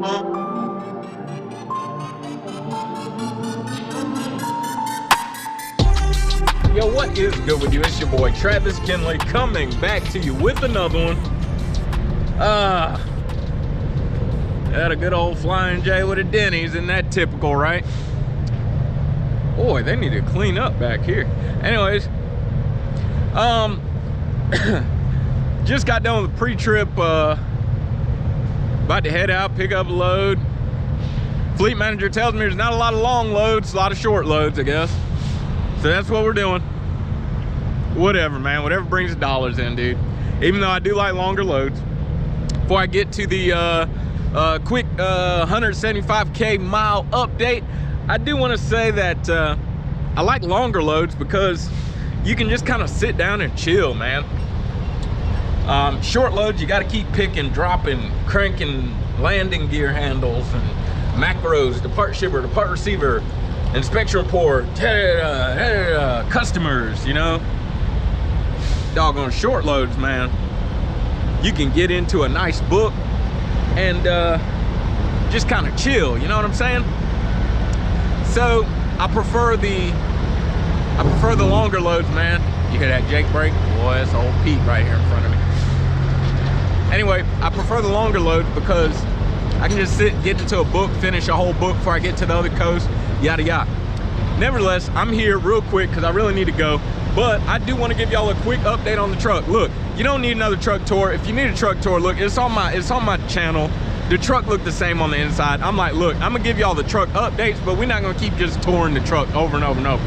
Yo, what is good with you? It's your boy Travis Kinley coming back to you with another one. Had a good old Flying J with a Denny's, isn't that typical, right? Boy, they need to clean up back here. Anyways, just got done with the pre-trip, about to head out, pick up a load. Fleet manager tells me there's not a lot of long loads, a lot of short loads, I guess. So that's what we're doing. Whatever, man, whatever brings the dollars in, dude. Even though I do like longer loads. Before I get to the quick 175K mile update, I do want to say that I like longer loads because you can just kind of sit down and chill, man. Short loads, you got to keep picking, dropping, cranking landing gear handles and macros, depart shipper, depart receiver, inspection report, customers, you know. Doggone short loads, man, you can get into a nice book and just kind of chill, you know what I'm saying? So I prefer the longer loads, man. You hear that Jake brake? Boy, that's old Pete right here in front of me. Anyway, I prefer the longer loads because I can just sit, get into a book, finish a whole book before I get to the other coast, yada yada. Nevertheless, I'm here real quick because I really need to go, but I do want to give y'all a quick update on the truck. Look, you don't need another truck tour. If you need a truck tour, look, it's on my channel. The truck looked the same on the inside. I'm like, look, I'm gonna give y'all the truck updates, but we're not gonna keep just touring the truck over and over and over.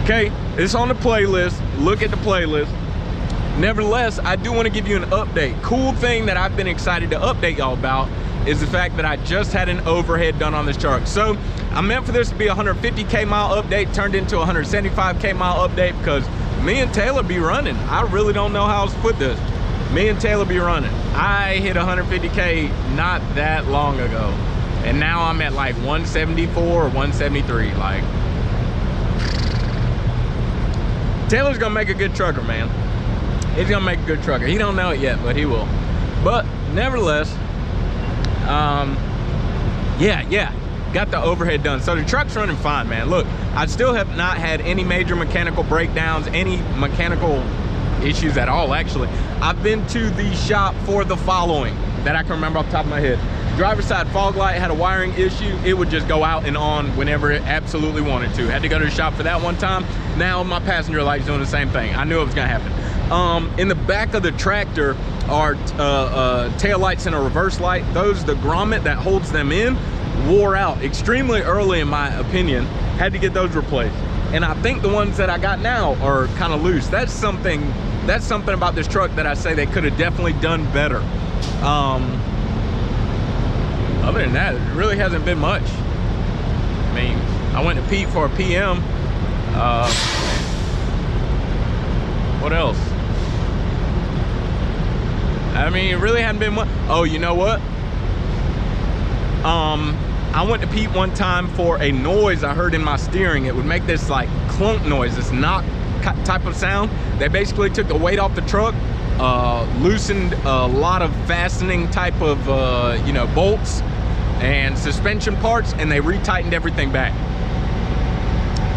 Okay, it's on the playlist. Look at the playlist. Nevertheless, I do want to give you an update. Cool thing that I've been excited to update y'all about is the fact that I just had an overhead done on this truck. So I meant for this to be a 150K mile update, turned into a 175K mile update because me and Taylor be running. I really don't know how else to put this. Me and Taylor be running. I hit 150K not that long ago, and now I'm at like 174 or 173. Like, Taylor's gonna make a good trucker, man. He's gonna make a good trucker. He don't know it yet, but he will. But nevertheless, yeah, got the overhead done. So the truck's running fine, man. Look, I still have not had any major mechanical breakdowns, any mechanical issues at all, actually. I've been to the shop for the following that I can remember off the top of my head. Driver's side fog light had a wiring issue. It would just go out and on whenever it absolutely wanted to. Had to go to the shop for that one time. Now my passenger light's doing the same thing. I knew it was gonna happen. In the back of the tractor are tail lights and a reverse light. The grommet that holds them in wore out extremely early, in my opinion. Had to get those replaced. And I think the ones that I got now are kind of loose. That's something about this truck that I say they could have definitely done better. Other than that, it really hasn't been much. I mean, I went to Pete for a PM. What else? I mean, it really hadn't been much. Oh, you know what? I went to Pete one time for a noise I heard in my steering. It would make this like clunk noise, this knock type of sound. They basically took the weight off the truck, loosened a lot of fastening type of you know, bolts and suspension parts, and they retightened everything back.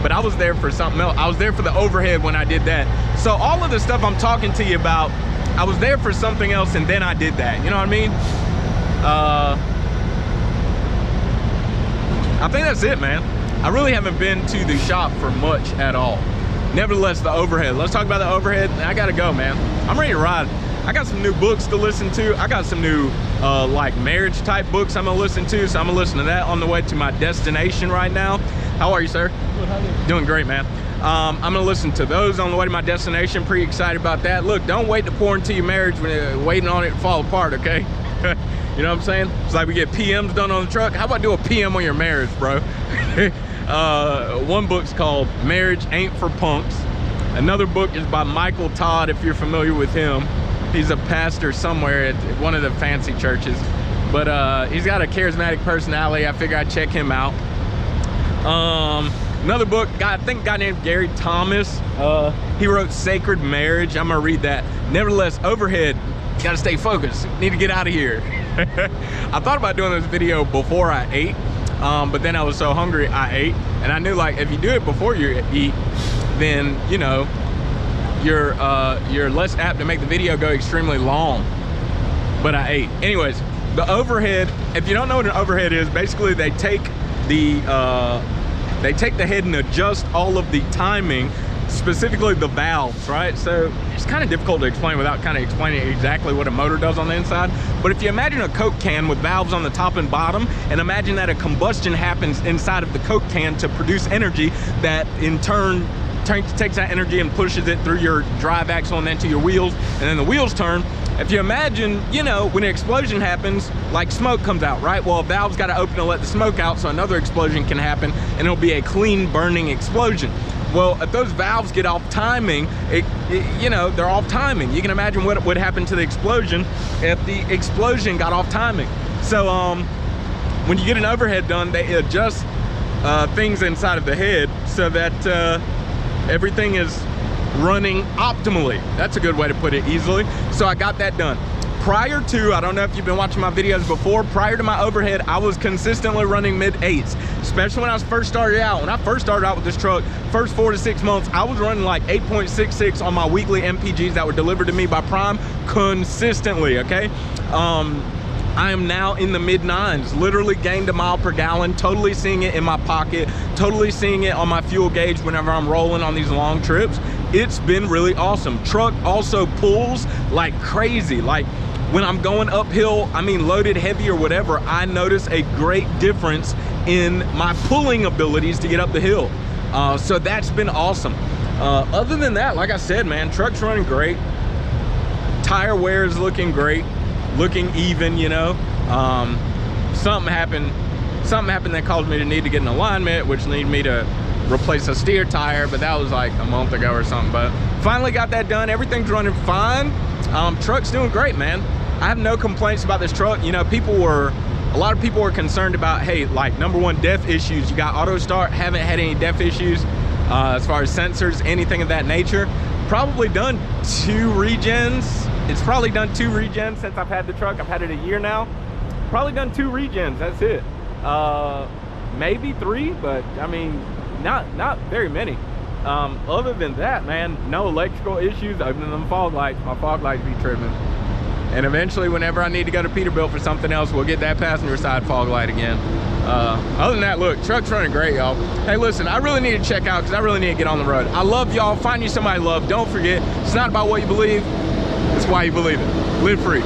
But I was there for something else. I was there for the overhead when I did that. So all of the stuff I'm talking to you about, I was there for something else and then I did that, you know what I mean? I think that's it, man. I really haven't been to the shop for much at all. Nevertheless, the overhead. Let's talk about the overhead. I gotta go, man. I'm ready to ride. I got some new books to listen to. I got some new like marriage type books I'm gonna listen to. So I'm gonna listen to that on the way to my destination right now. How are you, sir? Good, how are you? Doing great, man. I'm gonna listen to those on the way to my destination. Pretty excited about that. Look, don't wait to pour into your marriage when you're waiting on it to fall apart, okay? You know what I'm saying? It's like we get PMs done on the truck. How about do a PM on your marriage, bro? One book's called Marriage Ain't for Punks. Another book is by Michael Todd, if you're familiar with him. He's a pastor somewhere at one of the fancy churches. But he's got a charismatic personality. I figure I'd check him out. Another book, I think a guy named Gary Thomas. He wrote Sacred Marriage. I'm gonna read that. Nevertheless, overhead, gotta stay focused. Need to get out of here. I thought about doing this video before I ate, but then I was so hungry I ate, and I knew like if you do it before you eat, then you know you're less apt to make the video go extremely long. But I ate. Anyways, the overhead, if you don't know what an overhead is, basically they take the head and adjust all of the timing, specifically the valves, right? So it's kind of difficult to explain without kind of explaining exactly what a motor does on the inside. But if you imagine a Coke can with valves on the top and bottom, and imagine that a combustion happens inside of the Coke can to produce energy that in turn takes that energy and pushes it through your drive axle and then to your wheels, and then the wheels turn. If you imagine, you know, when an explosion happens, like smoke comes out, right? Well, a valve's got to open to let the smoke out so another explosion can happen, and it'll be a clean burning explosion. Well, if those valves get off timing, you know, they're off timing. You can imagine what would happen to the explosion if the explosion got off timing. So when you get an overhead done, they adjust things inside of the head so that everything is running optimally. That's a good way to put it easily. So I got that done. Prior to, I don't know if you've been watching my videos before, prior to my overhead, I was consistently running mid-8s, especially when I first started out. When I first started out with this truck, first 4 to 6 months, I was running like 8.66 on my weekly MPGs that were delivered to me by Prime consistently, okay? I am now in the mid-9s, literally gained a mile per gallon, totally seeing it in my pocket, totally seeing it on my fuel gauge whenever I'm rolling on these long trips. It's been really awesome. Truck also pulls like crazy. Like when I'm going uphill, I mean loaded heavy or whatever, I notice a great difference in my pulling abilities to get up the hill. So that's been awesome. Other than that, like I said, man, truck's running great. Tire wear is looking great. Looking even, you know. Something happened that caused me to need to get an alignment, which needed me to replace a steer tire, but that was like a month ago or something. But finally got that done. Everything's running fine. Truck's doing great, man. I have no complaints about this truck. You know, a lot of people were concerned about, hey, like number one, DEF issues. You got auto start, haven't had any DEF issues as far as sensors, anything of that nature. Probably done 2 regens. It's probably done 2 regens since I've had the truck. I've had it a year now. Probably done 2 regens, that's it. Maybe 3, but I mean, not very many. Other than that, man, no electrical issues other than them fog lights. My fog lights be tripping. And eventually, whenever I need to go to Peterbilt for something else, we'll get that passenger side fog light again. Other than that, look, truck's running great, y'all. Hey, listen, I really need to check out because I really need to get on the road. I love y'all. Find you somebody to love. Don't forget, it's not about what you believe. It's why you believe it. Live free.